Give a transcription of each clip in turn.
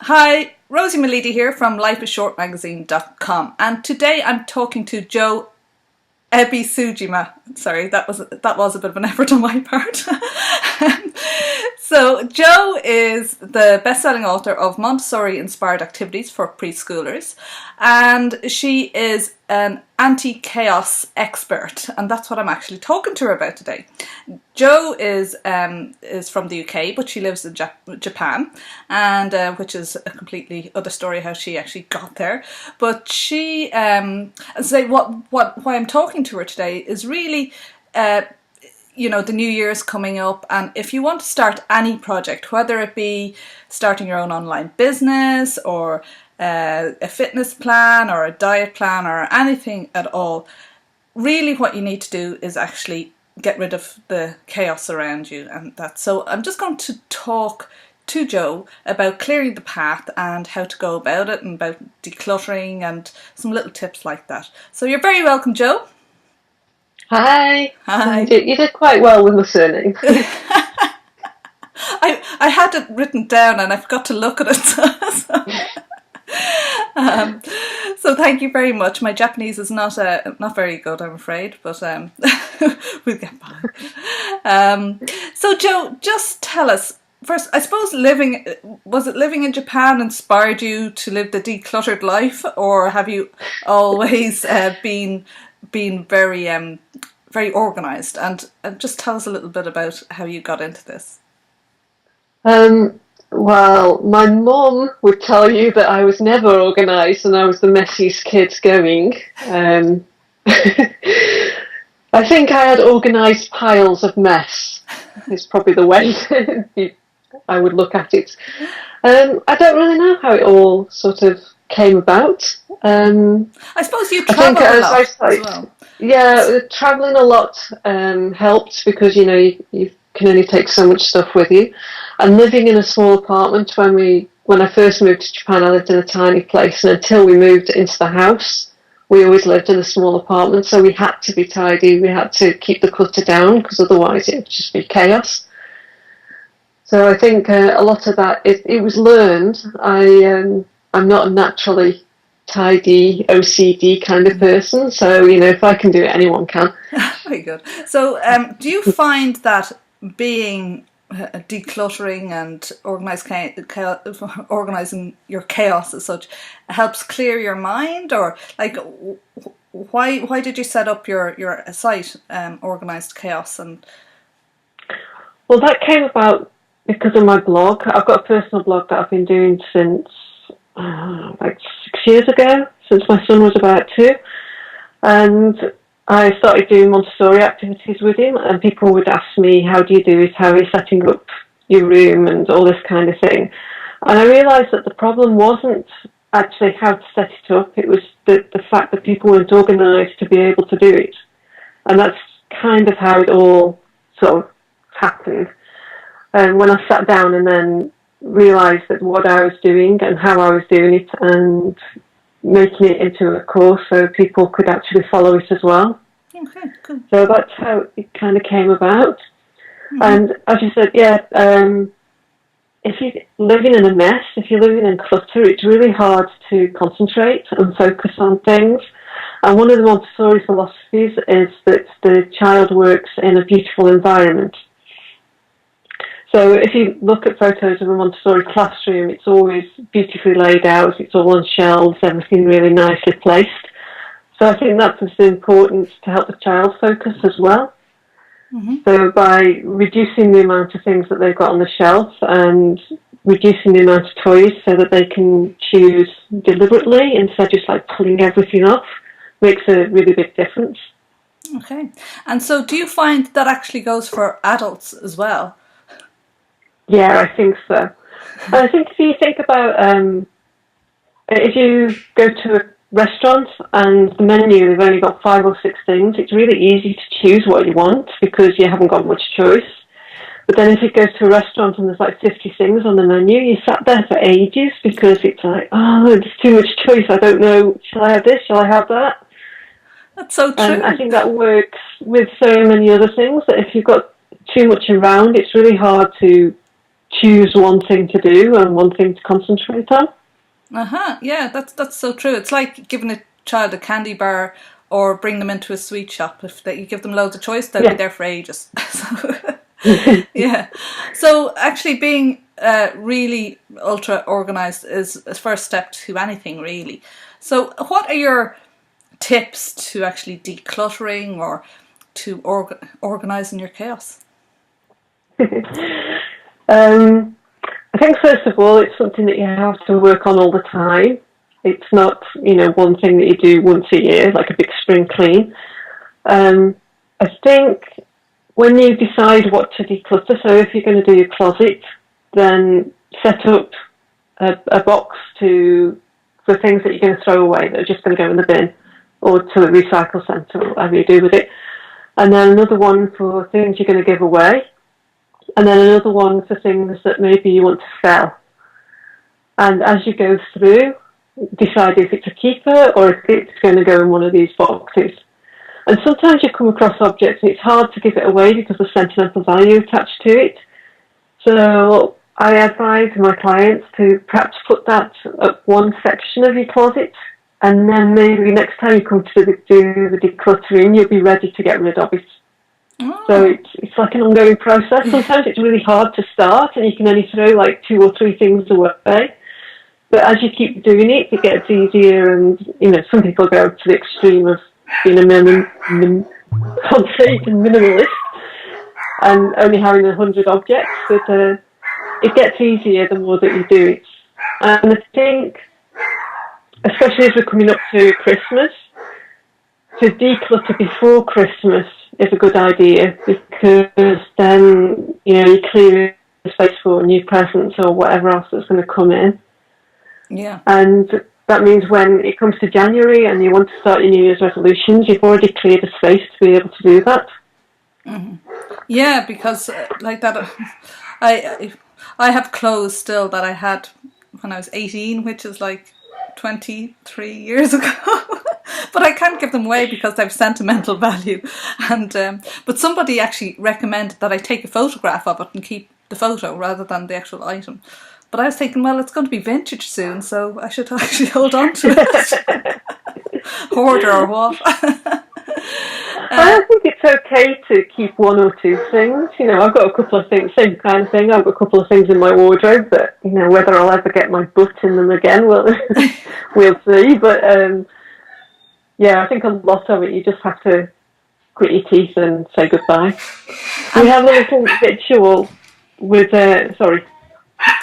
Hi, Rosie Milady here from lifeisshortmagazine.com, and today I'm talking to Joe Ebisujima. Sorry, that was a bit of an effort on my part. So Joe is the best-selling author of Montessori-inspired activities for preschoolers, and she is an anti-chaos expert, and that's what I'm actually talking to her about today. Joe is from the UK, but she lives in Japan, and which is a completely other story how she actually got there. But she, why I'm talking to her today is really, the new year's coming up, and if you want to start any project, whether it be starting your own online business or a fitness plan or a diet plan or anything at all, really what you need to do is actually get rid of the chaos around you. And that's so I'm just going to talk to Joe about clearing the path and how to go about it, and about decluttering and some little tips like that. So you're very welcome, Joe. Hi. Hi. You did quite well with my surname. I had it written down and I forgot to look at it. So thank you very much. My Japanese is not very good, I'm afraid, but we'll get by. So Joe, just tell us first. I suppose living in Japan inspired you to live the decluttered life, or have you always been very organised? And just tell us a little bit about how you got into this. Well, my mum would tell you that I was never organised and I was the messiest kid going. I think I had organised piles of mess, is probably the way I would look at it. I don't really know how it all sort of came about. I suppose you travel a lot as well. Yeah, travelling a lot helped, because you can only take so much stuff with you. And living in a small apartment, when I first moved to Japan, I lived in a tiny place, and until we moved into the house, we always lived in a small apartment, so we had to be tidy, we had to keep the clutter down, because otherwise it would just be chaos. So I think a lot of that, it was learned. I'm not a naturally tidy, OCD kind of person, so if I can do it, anyone can. Very good. So do you find that being decluttering and organising your chaos as such helps clear your mind, or like why did you set up your site, Organised Chaos? And well, that came about because of my blog. I've got a personal blog that I've been doing since like 6 years ago, since my son was about 2, and I started doing Montessori activities with him, and people would ask me, how do you do it, how are you setting up your room, and all this kind of thing. And I realised that the problem wasn't actually how to set it up, it was the fact that people weren't organised to be able to do it. And that's kind of how it all sort of happened. And when I sat down and then realised that what I was doing and how I was doing it, and making it into a course so people could actually follow it as well. Okay, cool. So that's how it kind of came about. Mm-hmm. And as you said, if you're living in a mess, if you're living in clutter, it's really hard to concentrate and focus on things. And one of the Montessori philosophies is that the child works in a beautiful environment. So if you look at photos of a Montessori classroom, it's always beautifully laid out, it's all on shelves, everything really nicely placed. So I think that's important to help the child focus as well. Mm-hmm. So by reducing the amount of things that they've got on the shelf and reducing the amount of toys so that they can choose deliberately instead of just like pulling everything off, makes a really big difference. Okay. And so do you find that actually goes for adults as well? Yeah, I think so. I think if you think about, if you go to a restaurant and the menu, they've only got 5 or 6 things, it's really easy to choose what you want because you haven't got much choice. But then if you go to a restaurant and there's like 50 things on the menu, you sat there for ages because it's like, oh, there's too much choice. I don't know, shall I have this? Shall I have that? That's so true. And I think that works with so many other things, that if you've got too much around, it's really hard to choose one thing to do and one thing to concentrate on. Yeah, that's so true. It's like giving a child a candy bar or bring them into a sweet shop. If you give them loads of choice, they'll be there for ages. So, yeah. So actually being really ultra organised is a first step to anything, really. So what are your tips to actually decluttering or to organising your chaos? I think first of all, it's something that you have to work on all the time. It's not, one thing that you do once a year, like a big spring clean. I think when you decide what to declutter, so if you're going to do your closet, then set up a box for things that you're going to throw away that are just going to go in the bin or to the recycle centre, or whatever you do with it. And then another one for things you're going to give away. And then another one for things that maybe you want to sell. And as you go through, decide if it's a keeper or if it's going to go in one of these boxes. And sometimes you come across objects and it's hard to give it away because of sentimental value attached to it. So I advise my clients to perhaps put that at one section of your closet, and then maybe next time you come to do the decluttering, you'll be ready to get rid of it. Oh. So it's like an ongoing process. Sometimes it's really hard to start and you can only throw like 2 or 3 things away. But as you keep doing it, it gets easier, and some people go to the extreme of being a minimalist and only having 100 objects, but it gets easier the more that you do it. And I think, especially as we're coming up to Christmas, to declutter before Christmas is a good idea, because then you clear the space for new presents or whatever else that's going to come in. Yeah. And that means when it comes to January and you want to start your New Year's resolutions, you've already cleared the space to be able to do that. Mm-hmm. Yeah, because like that, I have clothes still that I had when I was 18, which is like 23 years ago. But I can't give them away because they have sentimental value. And but somebody actually recommended that I take a photograph of it and keep the photo rather than the actual item. But I was thinking, well, it's going to be vintage soon, so I should actually hold on to it. Hoarder or what? I think it's okay to keep 1 or 2 things. I've got a couple of things, same kind of thing. I've got a couple of things in my wardrobe, but whether I'll ever get my butt in them again, we'll see. But I think a lot of it you just have to grit your teeth and say goodbye. We have a little ritual with sorry.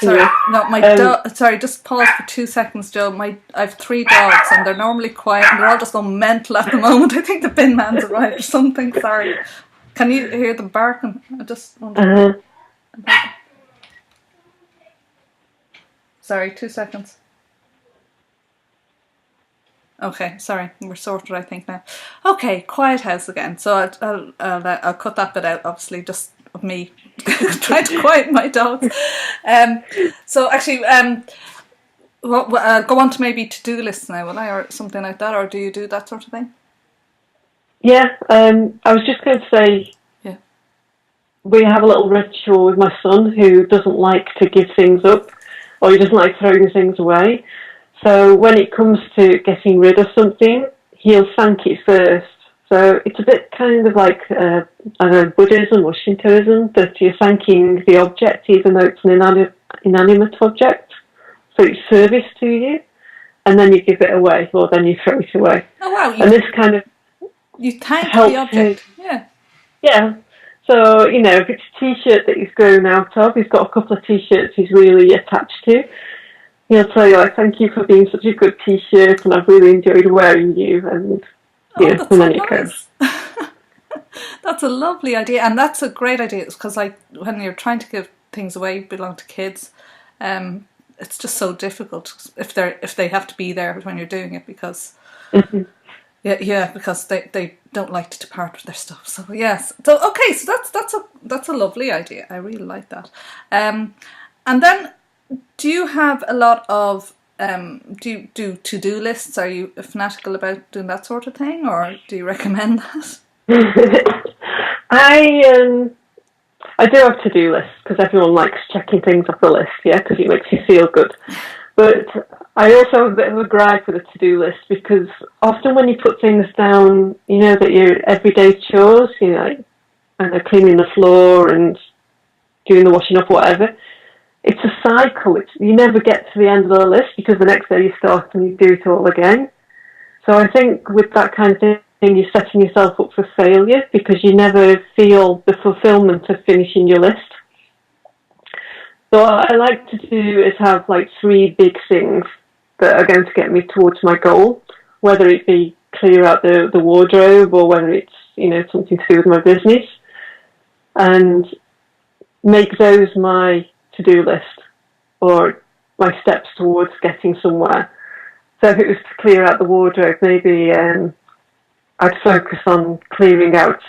Sorry, no, my dog. Sorry, just pause for 2 seconds, Joe. I have 3 dogs, and they're normally quiet, and they're all just going mental at the moment. I think the bin man's arrived or something. Sorry, can you hear them barking? I just wonder. Sorry, 2 seconds. Okay, sorry, we're sorted, I think now. Okay, quiet house again. So I'll cut that bit out, obviously, just of me trying to quiet my dogs. So actually, go on to maybe to-do lists now, will I, or something like that, or do you do that sort of thing? Yeah, I was just going to say, we have a little ritual with my son who doesn't like to give things up, or he doesn't like throwing things away. So when it comes to getting rid of something, he'll thank it first. So it's a bit kind of like Buddhism or Shintoism, that you're thanking the object even though it's an inanimate object. So it's service to you, and then you give it away, or then you throw it away. Oh wow! And this kind of you thank the object. Yeah. So if it's a T-shirt that he's grown out of, he's got a couple of T-shirts he's really attached to. He'll tell you, thank you for being such a good T-shirt, and I've really enjoyed wearing you, and and then it goes. That's a lovely idea, and that's a great idea, because when you're trying to give things away belong to kids, it's just so difficult if they have to be there when you're doing it, because because they don't like to part with their stuff. So yes, so okay, so that's a lovely idea. I really like that. And then, do you have a lot of do you do to-do lists? Are you fanatical about doing that sort of thing, or do you recommend that? I do have to-do lists because everyone likes checking things off the list, yeah, because it makes you feel good. But I also have a bit of a gripe with a to-do list because often when you put things down, you know, that your everyday chores, you know, and cleaning the floor and doing the washing up, whatever, it's a cycle. You never get to the end of the list because the next day you start and you do it all again. So I think with that kind of thing, you're setting yourself up for failure because you never feel the fulfillment of finishing your list. So what I like to do is have like 3 big things that are going to get me towards my goal, whether it be clear out the wardrobe or whether it's, you know, something to do with my business, and make those my to-do list or my steps towards getting somewhere. So if it was to clear out the wardrobe, maybe I'd focus on clearing out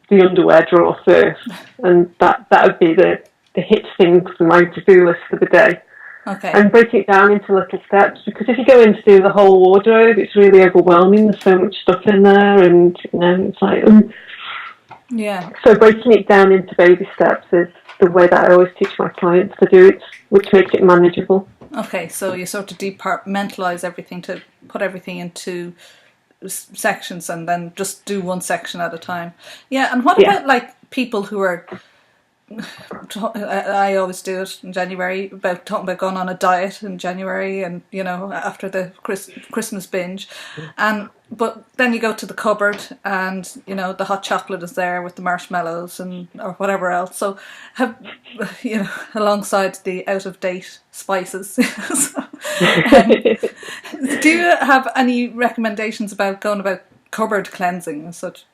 the underwear drawer first, and that would be the hit thing for my to-do list for the day. Okay. And break it down into little steps, because if you go in to do the whole wardrobe, it's really overwhelming. There's so much stuff in there, and you know, it's like yeah. So breaking it down into baby steps is the way that I always teach my clients to do it, which makes it manageable. Okay, so you sort of departmentalize everything to put everything into sections and then just do one section at a time. Yeah, and what about like people who are, I always do it in January, talking about going on a diet in January, and you know, after the Christmas binge, but then you go to the cupboard and you know the hot chocolate is there with the marshmallows and or whatever else. So have, you know, alongside the out of date spices. Do you have any recommendations about going about cupboard cleansing and such?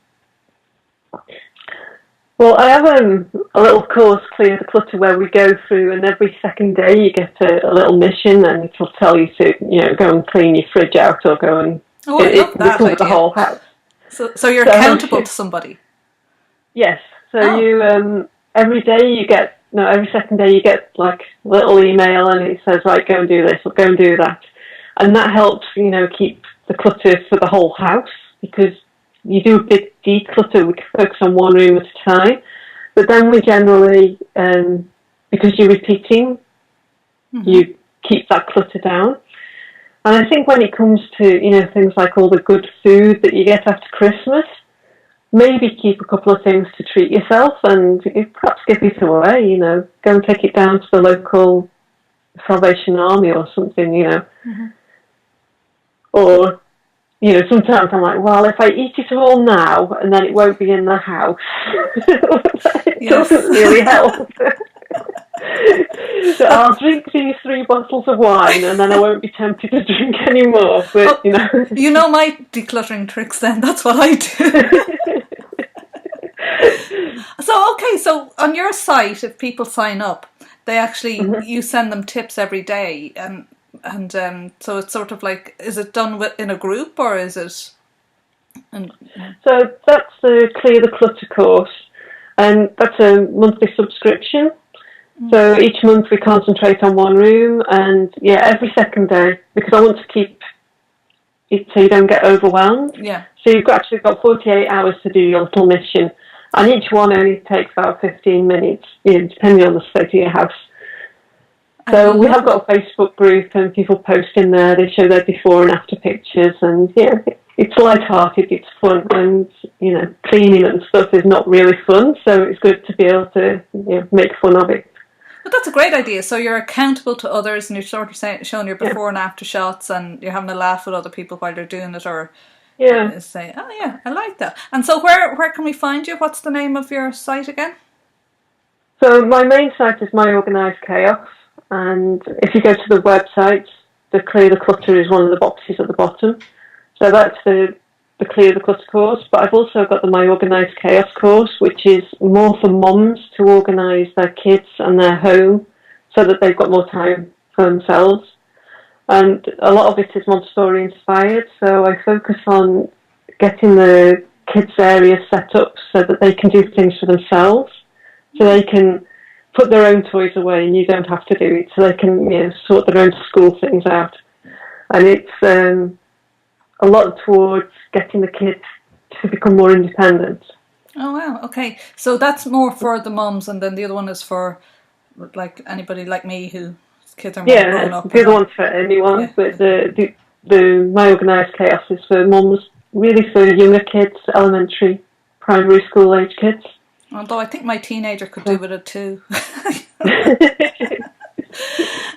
Well, I have a little course, Clear the Clutter, where we go through, and every second day you get a little mission, and it'll tell you to, you know, go and clean your fridge out or go and... Oh, I love that idea. The whole house. So you're accountable to somebody? Yes. So you, every day you get, no, every second day you get like a little email, and it says, right, go and do this or go and do that. And that helps, you know, keep the clutter for the whole house, because you do a big declutter, we can focus on one room at a time. But then we generally, because you're repeating, you keep that clutter down. And I think when it comes to, you know, things like all the good food that you get after Christmas, maybe keep a couple of things to treat yourself and perhaps give it away, you know. Go and take it down to the local Salvation Army or something, you know. Or... you know, sometimes I'm like, well, if I eat it all now and then it won't be in the house, it doesn't really help. So I'll drink these 3 bottles of wine and then I won't be tempted to drink any more. But, you know. You know my decluttering tricks then, that's what I do. So on your site, if people sign up, they actually, you send them tips every day, and so it's sort of like, is it done in a group or is it? So that's the Clear the Clutter course, and that's a monthly subscription. So each month we concentrate on one room, and every second day, because I want to keep it so you don't get overwhelmed. Yeah. So you've actually got 48 hours to do your little mission, and each one only takes about 15 minutes, you know, depending on the state of your house. So we have got a Facebook group, and people post in there. They show their before and after pictures, and it's light-hearted, it's fun, and you know, cleaning and stuff is not really fun, so it's good to be able to make fun of it. But that's a great idea. So you're accountable to others, and you're sort of showing your before and after shots, and you're having a laugh with other people while they're doing it, or say, oh yeah, I like that. And so where can we find you? What's the name of your site again? So my main site is My Organised Chaos. And if you go to the website, the Clear the Clutter is one of the boxes at the bottom. So that's the Clear the Clutter course. But I've also got the My Organised Chaos course, which is more for mums to organise their kids and their home so that they've got more time for themselves. And a lot of it is Montessori inspired. So I focus on getting the kids' areas set up so that they can do things for themselves. So they can put their own toys away and you don't have to do it, so they can sort their own school things out. And it's a lot towards getting the kids to become more independent. Oh wow, okay. So that's more for the mums, and then the other one is for like anybody like me whose kids are more grown Yeah, up the and other not. one's for anyone, Yeah, but yeah. the my organised chaos is for mums, really for younger kids, elementary, primary school age kids. Although I think my teenager could do So. with it too.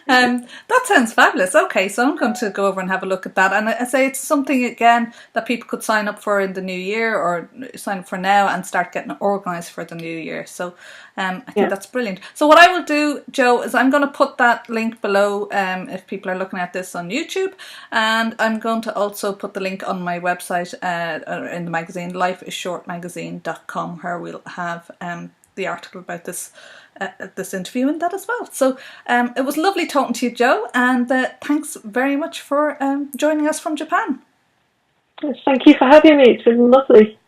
That sounds fabulous. Okay, so I'm going to go over and have a look at that. And I say it's something again that people could sign up for in the new year, or sign up for now and start getting organised for the new year. So I think Yeah. that's brilliant. So what I will do, Joe, is I'm going to put that link below if people are looking at this on YouTube. And I'm going to also put the link on my website in the magazine, lifeisshortmagazine.com, where we'll have the article about this interview and that as well. So it was lovely talking to you, Joe, and thanks very much for joining us from Japan. Thank you for having me. It's been lovely.